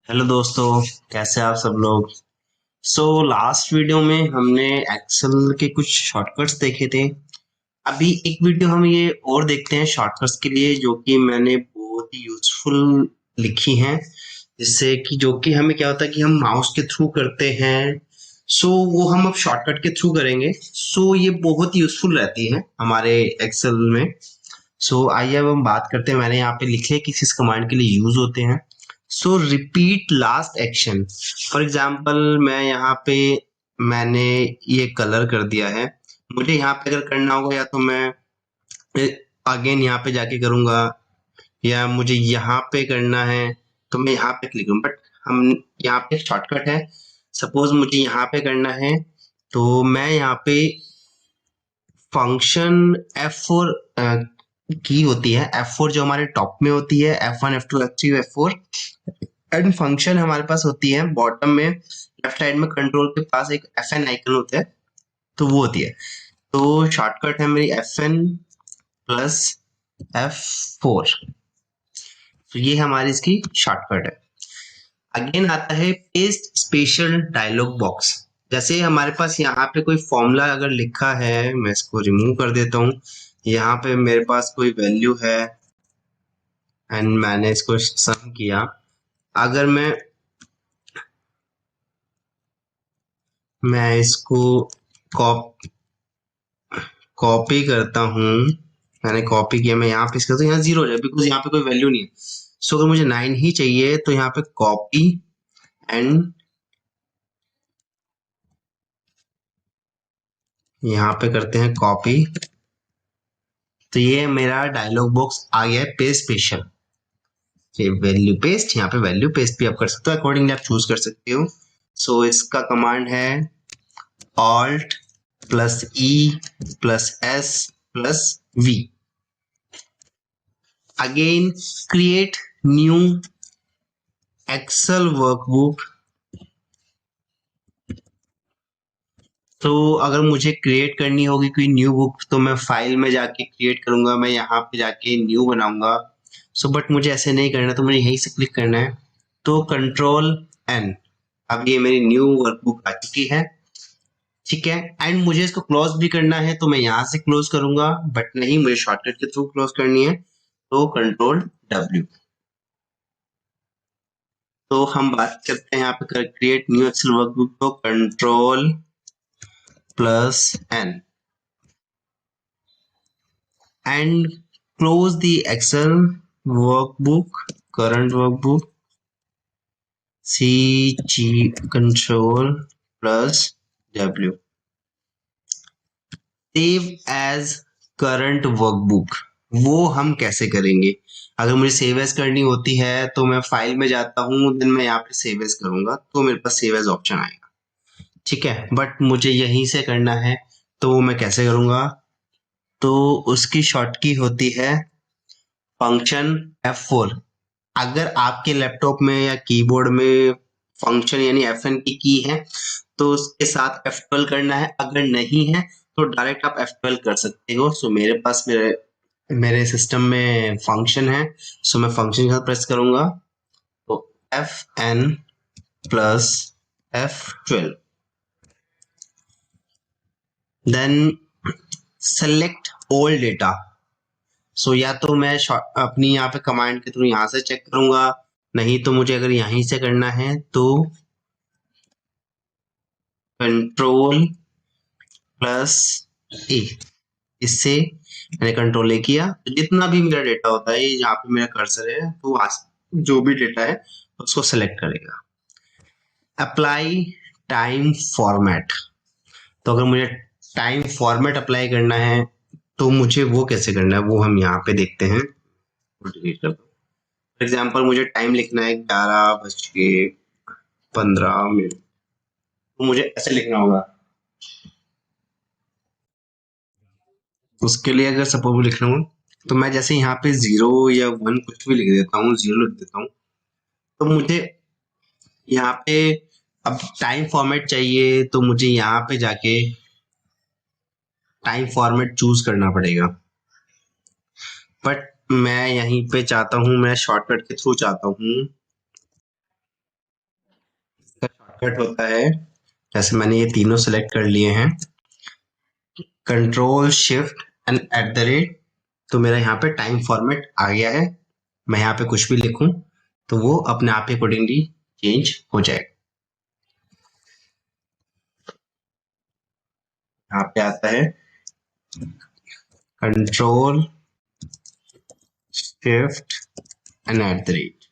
Hello दोस्तों, कैसे आप सब लोग। लास्ट वीडियो में हमने एक्सेल के कुछ शॉर्टकट्स देखे थे। अभी एक वीडियो हम ये और देखते हैं शॉर्टकट्स के लिए, जो कि मैंने बहुत ही यूजफुल लिखी हैं, जिससे कि जो कि हमें क्या होता है कि हम माउस के थ्रू करते हैं। वो हम अब शॉर्टकट के थ्रू करेंगे। ये बहुत ही यूजफुल रहती है हमारे एक्सेल में। आइए अब हम बात करते हैं। मैंने यहाँ पे लिखे किस किस कमांड के लिए यूज होते हैं। Repeat last action. For example मैं यहाँ पे मैंने ये कलर कर दिया है। मुझे यहाँ पे अगर करना होगा या तो मैं अगेन यहाँ पे जाके करूंगा, या मुझे यहाँ पे करना है तो मैं यहाँ पे क्लिक करूँ। बट हम यहाँ पे शॉर्टकट है। सपोज मुझे यहाँ पे करना है तो मैं यहाँ पे फंक्शन F4 की होती है। F4 जो हमारे टॉप में होती है, F1 F2 F3 F4। And function हमारे पास होती है बॉटम में, लेफ्ट साइड में कंट्रोल के पास एक FN आइकन होता है, तो वो होती है। तो शॉर्टकट है मेरी FN प्लस F4। तो ये हमारी इसकी शॉर्टकट है। अगेन आता है पेस्ट स्पेशल डायलॉग बॉक्स। जैसे हमारे पास यहाँ पे कोई फॉर्मूला अगर लिखा है, मैं इसको रिमूव कर देता हूँ। यहाँ पे मेरे पास कोई वैल्यू है एंड मैंने इसको सम किया। अगर मैं इसको कॉपी करता हूँ, मैंने कॉपी किया, मैं यहाँ पे इसका तो यहाँ जीरो हो जाए बिकॉज यहाँ पे कोई वैल्यू नहीं है। अगर मुझे 9 ही चाहिए तो यहाँ पे कॉपी एंड यहाँ पे करते हैं कॉपी। तो ये मेरा डायलॉग बॉक्स आ गया है पेस्ट स्पेशल। वैल्यू पेस्ट, यहाँ पे वैल्यू पेस्ट भी आप कर सकते हो, अकॉर्डिंगली आप चूज कर सकते हो। इसका कमांड है alt plus E plus S plus V. Again create new Excel workbook. तो अगर मुझे क्रिएट करनी होगी कोई न्यू बुक तो मैं फाइल में जाके क्रिएट करूंगा, मैं यहाँ पे जाके न्यू बनाऊंगा। बट मुझे ऐसे नहीं करना, तो मुझे यहीं से क्लिक करना है। तो कंट्रोल एन। अब ये मेरी न्यू वर्कबुक आ चुकी है। ठीक है, एंड मुझे इसको क्लोज भी करना है तो मैं यहाँ से क्लोज करूंगा, बट नहीं, मुझे शॉर्टकट के थ्रू क्लोज करनी है, तो कंट्रोल डब्ल्यू। तो हम बात करते हैं यहाँ पे क्रिएट न्यू एक्सेल वर्कबुक, तो control plus N and close the Excel workbook, current workbook, C G control plus W. Save as current workbook, वो हम कैसे करेंगे। अगर मुझे सेव एज करनी होती है तो मैं फाइल में जाता हूँ, देन मैं यहाँ पे सेव एज करूंगा तो मेरे पास सेव एज ऑप्शन आएगा। ठीक है, बट मुझे यहीं से करना है तो वो मैं कैसे करूंगा। तो उसकी शॉर्ट की होती है फंक्शन F4। अगर आपके लैपटॉप में या कीबोर्ड में फंक्शन यानी FN की है तो उसके साथ F12 करना है, अगर नहीं है तो डायरेक्ट आप F12 कर सकते हो। मेरे पास मेरे मेरे सिस्टम में फंक्शन है, मैं फंक्शन के साथ प्रेस करूंगा तो FN plus F12। Then select all data. या तो मैं अपनी यहाँ पे कमांड के थ्रू यहाँ से चेक करूंगा, नहीं तो मुझे अगर यहीं से करना है तो कंट्रोल प्लस ए। इससे मैंने कंट्रोल ए किया तो जितना भी मेरा डेटा होता है, ये जहाँ पे मेरा कर्सर है, तो जो भी डेटा है उसको सेलेक्ट करेगा। Apply time format. तो अगर मुझे टाइम फॉर्मेट अप्लाई करना है तो मुझे वो कैसे करना है, वो हम यहाँ पे देखते हैं। फॉर एग्जाम्पल मुझे टाइम लिखना है 11:15। तो मुझे ऐसे लिखना होगा। उसके लिए अगर सपोज लिखना हो तो मैं जैसे यहाँ पे 0 या 1 कुछ भी लिख देता हूँ, 0 लिख देता हूँ। तो मुझे यहाँ पे अब टाइम फॉर्मेट चाहिए तो मुझे यहाँ पे जाके टाइम फॉर्मेट चूज करना पड़ेगा। बट मैं यहीं पे चाहता हूँ, मैं शॉर्टकट के थ्रू चाहता हूँ कट होता है, जैसे मैंने ये तीनों सेलेक्ट कर लिए हैं, control shift and at the rate, तो मेरा यहाँ पे टाइम फॉर्मेट आ गया है। मैं यहाँ पे कुछ भी लिखूं तो वो अपने आप ही अकॉर्डिंगली चेंज हो जाएगा। यहाँ पे आता है control shift and at the rate.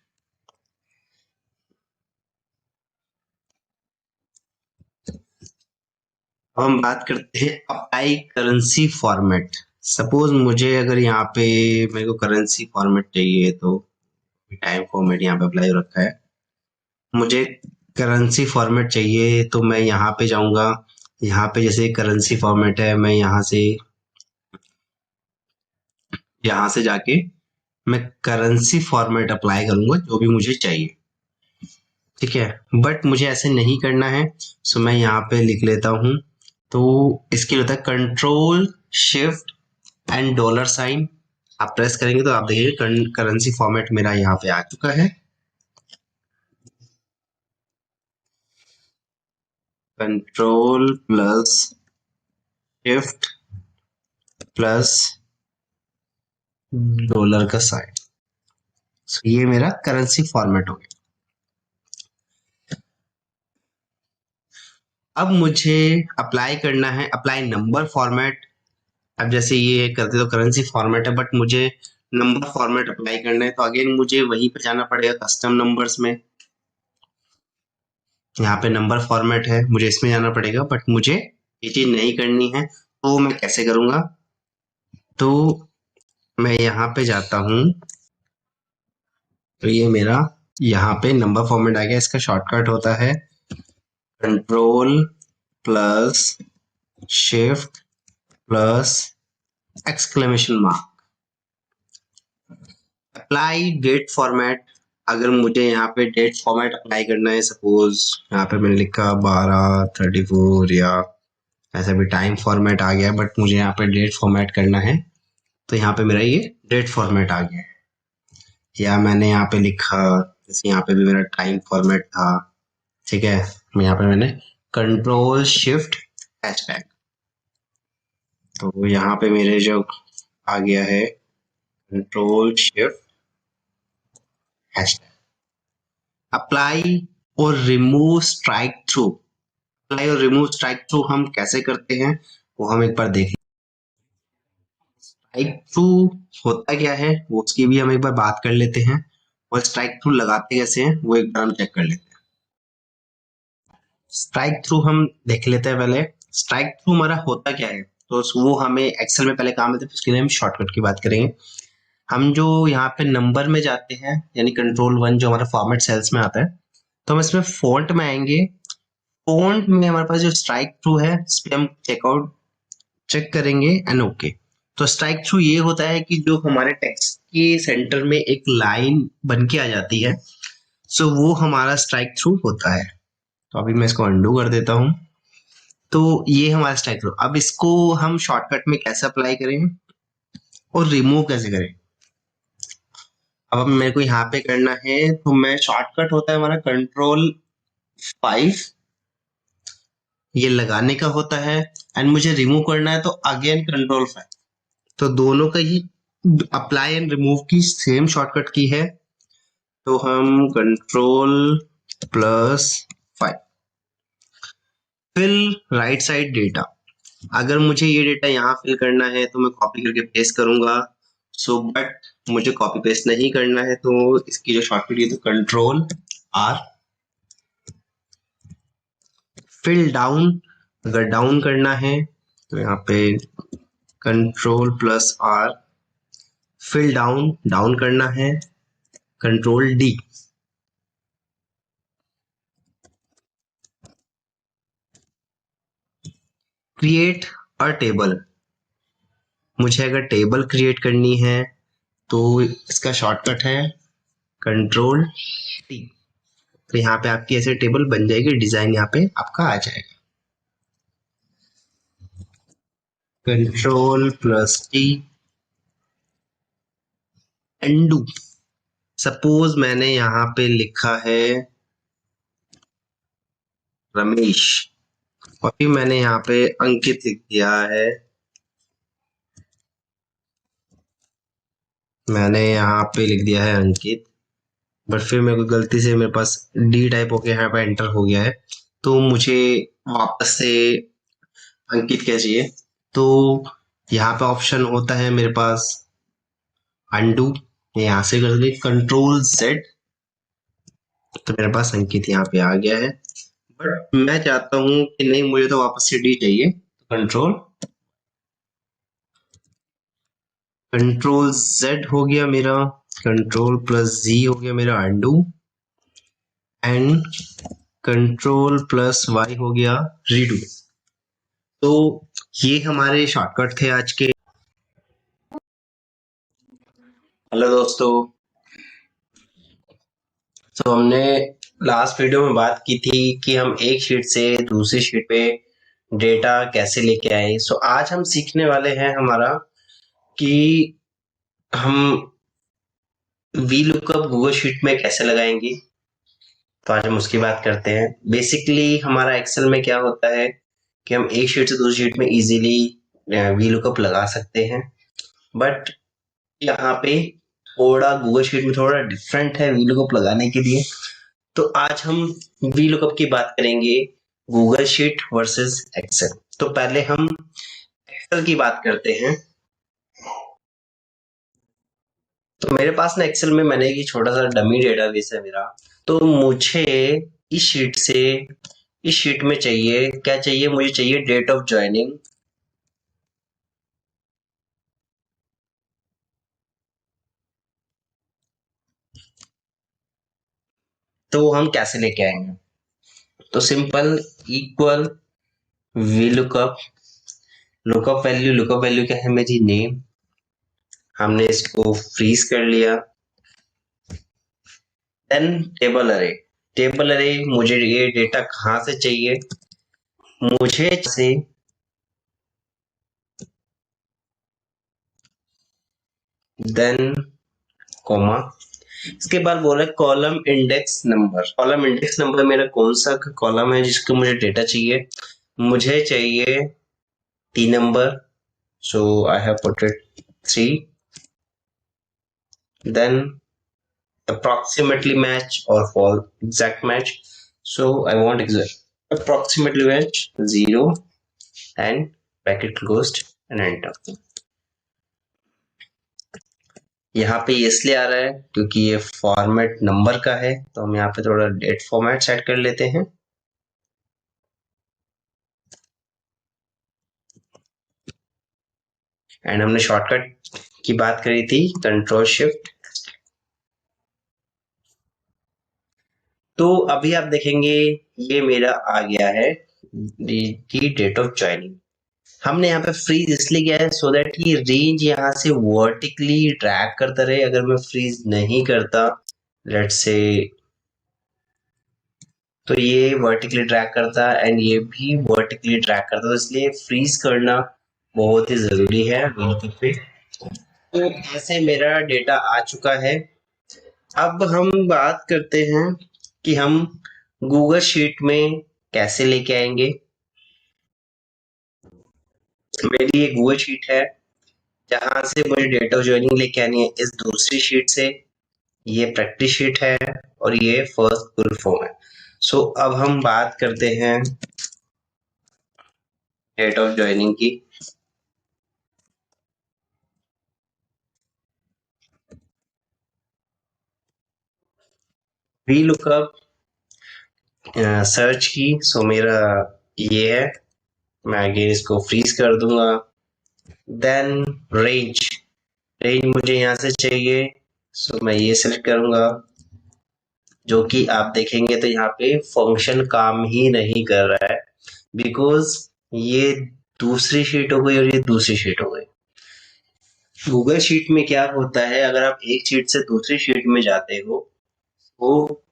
अब हम बात करते हैं अप्लाई करेंसी फॉर्मेट। सपोज मुझे अगर यहाँ पे मेरे को करेंसी फॉर्मेट चाहिए, तो टाइम फॉर्मेट यहाँ पे अप्लाई हो रखा है, मुझे करेंसी फॉर्मेट चाहिए तो मैं यहाँ पे जाऊंगा। यहाँ पे जैसे करेंसी फॉर्मेट है, मैं यहाँ से जाके मैं करेंसी फॉर्मेट अप्लाई करूंगा जो भी मुझे चाहिए। ठीक है, बट मुझे ऐसे नहीं करना है, सो मैं यहाँ पे लिख लेता हूँ। तो इसके लिए होता है control shift and dollar sign. आप प्रेस करेंगे तो आप देखिए करेंसी फॉर्मेट मेरा यहाँ पे आ चुका है। Control plus shift plus dollar का साइन, ये मेरा करेंसी फॉर्मेट हो गया। अब मुझे अप्लाई करना है अप्लाई नंबर फॉर्मेट। अब जैसे ये करते तो करेंसी फॉर्मेट है, बट मुझे नंबर फॉर्मेट अप्लाई करना है, तो अगेन मुझे वहीं पर जाना पड़ेगा कस्टम नंबर्स में। यहाँ पे नंबर फॉर्मेट है, मुझे इसमें जाना पड़ेगा, बट मुझे ये चीज नहीं करनी है, तो मैं कैसे करूंगा? तो मैं यहाँ पे जाता हूँ, तो ये मेरा यहाँ पे नंबर फॉर्मेट आ गया। इसका शॉर्टकट होता है control plus shift plus exclamation mark. Apply date format, अगर मुझे यहाँ पे डेट फॉर्मेट अप्लाई करना है, सपोज यहाँ पे मैंने लिखा 12/34 या ऐसा भी टाइम फॉर्मेट आ गया, बट मुझे यहाँ पे डेट फॉर्मेट करना है, तो यहाँ पे मेरा ये डेट फॉर्मेट आ गया है। या मैंने यहाँ पे लिखा, जैसे यहाँ पे भी मेरा टाइम फॉर्मेट था, ठीक है, मैं यहाँ पे मैंने कंट्रोल शिफ्ट हैशटैग, तो यहाँ पे मेरे जो आ गया है कंट्रोल शिफ्ट हैशटैग। अप्लाई और रिमूव स्ट्राइक थ्रू। अप्लाई और रिमूव स्ट्राइक थ्रू हम कैसे करते हैं वो हम एक बार देख। स्ट्राइक थ्रू होता क्या है वो उसकी भी हम एक बार बात कर लेते हैं, और स्ट्राइक थ्रू लगाते कैसे हैं वो एक बार हम चेक कर लेते हैं। स्ट्राइक थ्रू हम देख लेते हैं पहले। स्ट्राइक थ्रू हमारा होता क्या है, तो वो हमें एक्सेल में पहले काम लेते हैं, उसके लिए हम शॉर्टकट की बात करेंगे। हम जो यहाँ पे नंबर में जाते हैं, यानी कंट्रोल 1 जो हमारा फॉर्मेट सेल्स में आता है, तो हम इसमें फॉन्ट में आएंगे। फॉन्ट में हमारे पास जो स्ट्राइक थ्रू है, इस पे हम चेकआउट चेक करेंगे एंड ओके। तो स्ट्राइक थ्रू ये होता है कि जो हमारे टेक्स्ट के सेंटर में एक लाइन बन के आ जाती है, सो वो हमारा स्ट्राइक थ्रू होता है। तो अभी मैं इसको अंडू कर देता हूँ। तो ये हमारा स्ट्राइक थ्रू। अब इसको हम शॉर्टकट में कैसे अप्लाई करें और रिमूव कैसे करें, अब मेरे को यहाँ पे करना है, तो मैं शॉर्टकट होता है हमारा कंट्रोल 5, ये लगाने का होता है, एंड मुझे रिमूव करना है तो अगेन कंट्रोल 5। तो दोनों का ही अप्लाई एंड रिमूव की सेम शॉर्टकट की है, तो हम control plus five. Fill right side data. अगर मुझे ये डेटा यहाँ फिल करना है तो मैं कॉपी करके पेस्ट करूंगा, बट मुझे कॉपी पेस्ट नहीं करना है, तो इसकी जो शॉर्टकट है तो कंट्रोल+R। फिल डाउन, अगर डाउन करना है तो यहाँ पे कंट्रोल+R। फिल डाउन, डाउन करना है control D। Create a table, मुझे अगर टेबल क्रिएट करनी है तो इसका शॉर्टकट है कंट्रोल+T। तो यहाँ पे आपकी ऐसे टेबल बन जाएगी, डिजाइन यहाँ पे आपका आ जाएगा। कंट्रोल+T, अंडू। सपोज मैंने यहाँ पे लिखा है रमेश, और फिर मैंने यहाँ पे अंकित लिख दिया है। मैंने यहाँ पे लिख दिया है अंकित, बट फिर मेरे को गलती से मेरे पास डी टाइप होके यहाँ पे एंटर हो गया है, तो मुझे वापस से अंकित क्या चाहिए। तो यहाँ पे ऑप्शन होता है मेरे पास अंडू, यहाँ से कर दे कंट्रोल जेड, तो मेरे पास अंकित यहाँ पे आ गया है। बट मैं चाहता हूँ कि नहीं, मुझे तो वापस से डी चाहिए, कंट्रोल कंट्रोल जेड हो गया मेरा, कंट्रोल प्लस जी हो गया मेरा undo, and control plus Y हो गया रीडू। तो ये हमारे शॉर्टकट थे आज के। हेलो दोस्तों, तो हमने लास्ट वीडियो में बात की थी कि हम एक शीट से दूसरी शीट पे डेटा कैसे लेके आए। सो आज हम सीखने वाले हैं हमारा कि हम वी लुकअप गूगल शीट में कैसे लगाएंगे। तो आज हम उसकी बात करते हैं। बेसिकली हमारा एक्सेल में क्या होता है कि हम एक शीट से दूसरी शीट में इजीली वी लुकअप लगा सकते हैं, बट यहाँ पे थोड़ा गूगल शीट में थोड़ा डिफरेंट है वी लुकअप लगाने के लिए। तो आज हम वी लुकअप की बात करेंगे गूगल शीट वर्सेस एक्सेल। तो पहले हम एक्सेल की बात करते हैं। तो मेरे पास ना एक्सेल में मैंने एक छोटा सा डमी डेटाबेस है मेरा। तो मुझे इस शीट से इस शीट में चाहिए क्या चाहिए, मुझे चाहिए डेट ऑफ ज्वाइनिंग। तो हम कैसे लेके आएंगे, तो simple equal V lookup, lookup value क्या है मेरी नेम, हमने इसको फ्रीज कर लिया। देन टेबल अरे मुझे ये डेटा कहाँ से चाहिए, मुझे से देन कॉमा, इसके बाद बोला column index number. Column index number मेरा कौन सा कॉलम है जिसको मुझे डेटा चाहिए, मुझे चाहिए 3 number, so I have put it 3। Then approximately match or fall exact match, so I want exact approximately match 0 and bracket closed and enter। यहाँ पे इसलिए आ रहा है क्योंकि ये फॉर्मेट नंबर का है, तो हम यहाँ पे थोड़ा डेट फॉर्मेट सेट कर लेते हैं। एंड हमने शॉर्टकट की बात करी थी कंट्रोल शिफ्ट। तो अभी आप देखेंगे ये मेरा आ गया है की डेट ऑफ ज्वाइनिंग। हमने यहाँ पे फ्रीज इसलिए किया है सो दैट ये रेंज यहाँ से वर्टिकली ड्रैग करता रहे। अगर मैं फ्रीज नहीं करता लेट्स से, तो ये वर्टिकली ड्रैग करता एंड ये भी वर्टिकली ड्रैग करता, तो इसलिए फ्रीज करना बहुत ही जरूरी है बिल्कुल पे। तो ऐसे मेरा डेटा आ चुका है। अब हम बात करते हैं कि हम गूगल शीट में कैसे लेके आएंगे। मेरी ये गूगल शीट है जहां से मुझे डेटा ऑफ ज्वाइनिंग लेके आनी है इस दूसरी शीट से। ये प्रैक्टिस शीट है और ये फर्स्ट फुल फॉर्म है। सो अब हम बात करते हैं डेट ऑफ ज्वाइनिंग की। वी लुकअप सर्च की, सो मेरा ये है, मैं आगे इसको फ्रीज कर दूंगा। देन रेंज मुझे यहाँ से चाहिए, सो मैं ये सेलेक्ट करूंगा। जो कि आप देखेंगे तो यहाँ पे फंक्शन काम ही नहीं कर रहा है बिकॉज ये दूसरी शीट हो गई और ये दूसरी शीट हो गई। गूगल शीट में क्या होता है, अगर आप एक शीट से दूसरी शीट में जाते हो तो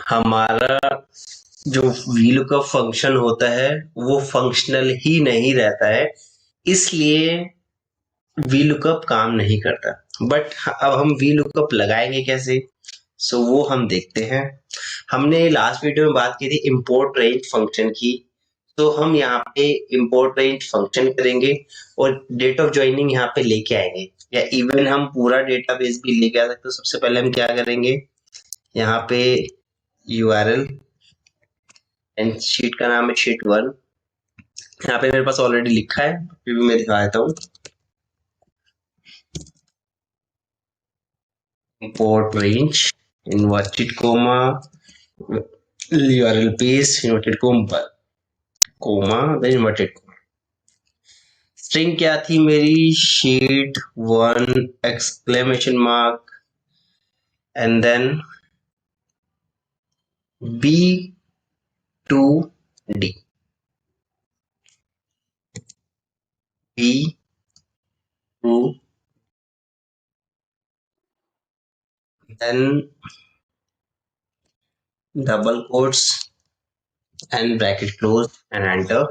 हमारा जो वीलुकअप फंक्शन होता है वो फंक्शनल ही नहीं रहता है, इसलिए वीलुकअप काम नहीं करता। बट अब हम वीलुकअप लगाएंगे कैसे, सो वो हम देखते हैं। हमने लास्ट वीडियो में बात की थी इंपोर्ट रेंज फंक्शन की, तो हम यहाँ पे इंपोर्ट रेंज फंक्शन करेंगे और डेट ऑफ ज्वाइनिंग यहाँ पे लेके आएंगे, या इवन हम पूरा डेटाबेस भी लेके आ सकते हैं। सबसे पहले हम क्या करेंगे, यहाँ पे URL एंड शीट का नाम है शीट 1। यहाँ पे मेरे पास ऑलरेडी लिखा है, फिर भी मैं दिखा देता हूँ। import range inverted comma URL paste inverted comma then inverted comma। String क्या थी मेरी, sheet 1 exclamation mark and then B2D B2 then double quotes and bracket close and enter.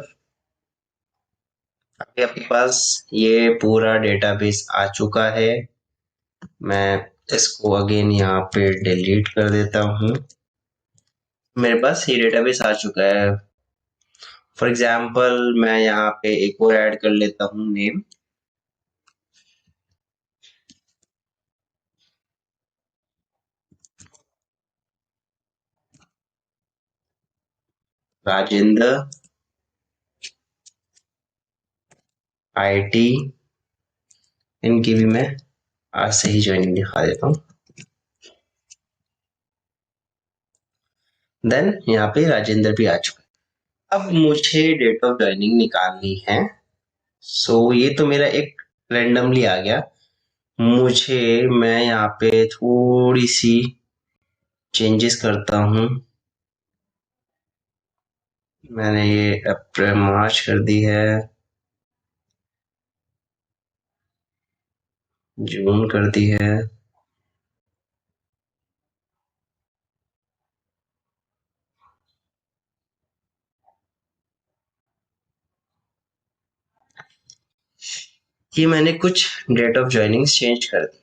अभी आपके पास ये पूरा डेटाबेस आ चुका है। मैं इसको अगेन यहाँ पे डिलीट कर देता हूँ। मेरे पास ये डेटाबेस आ चुका है। फॉर एग्जाम्पल मैं यहाँ पे एक और ऐड कर लेता हूँ, नेम राजेंद्र IT। इनकी भी मैं आज से ही ज्वाइनिंग दिखा देता हूँ। देन यहाँ पे राजेंद्र भी आ चुका है। अब मुझे डेट ऑफ ज्वाइनिंग निकालनी है। सो ये तो मेरा एक रेंडमली आ गया। मैं यहाँ पे थोड़ी सी चेंजेस करता हूँ। मैंने ये अप्रैल मार्च कर दी है, जून कर दी है, ये मैंने कुछ डेट ऑफ ज्वाइनिंग चेंज कर दी।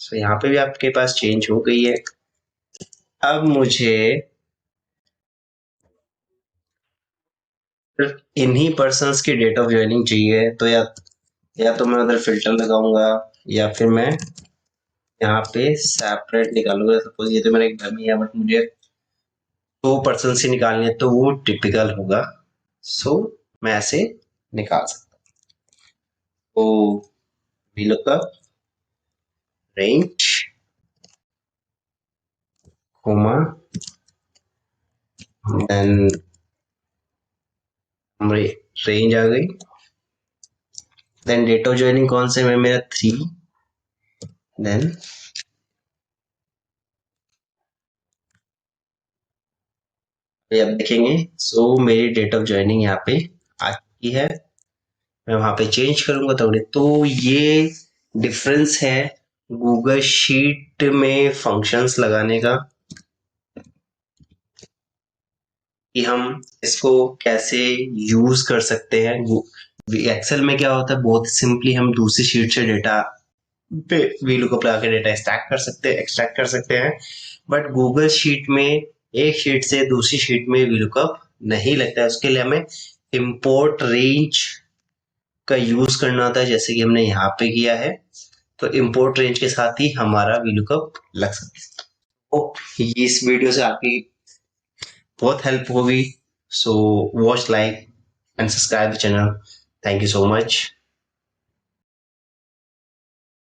सो यहाँ पे भी आपके पास चेंज हो गई है। अब मुझे इन्हीं पर्सन्स की डेट ऑफ ज्वाइनिंग चाहिए, तो या तो मैं उधर फिल्टर लगाऊंगा या फिर मैं यहाँ पे सेपरेट निकालूंगा। सपोज ये तो मेरा एक डमी है, बट मुझे 2 पर्सन से निकालनी है तो वो टिपिकल होगा। सो मैं ऐसे निकाल सकता हूँ। तो VLOOKUP रेंज कोमा देन हमारी रेंज आ गई। देन डेट ऑफ ज्वाइनिंग कौन से में, मेरा 3। देन आप देखेंगे सो मेरी डेट ऑफ ज्वाइनिंग यहाँ पे आ चुकी है। मैं वहां पे चेंज करूंगा तो ये डिफरेंस है गूगल शीट में फंक्शंस लगाने का, कि हम इसको कैसे यूज कर सकते हैं। एक्सेल में क्या होता है, बहुत सिंपली हम दूसरी शीट से डेटा पे VLOOKUP लगा के डेटा एक्सट्रैक्ट कर सकते हैं। बट गूगल शीट में एक शीट से दूसरी शीट में VLOOKUP नहीं लगता है। उसके लिए हमें इंपोर्ट रेंज का यूज करना होता है, जैसे कि हमने यहाँ पे किया है। तो इंपोर्ट रेंज के साथ ही हमारा VLOOKUP लग सकता है। तो इस वीडियो से आपकी बहुत हेल्प होगी। So watch, like and subscribe the channel. Thank you so much.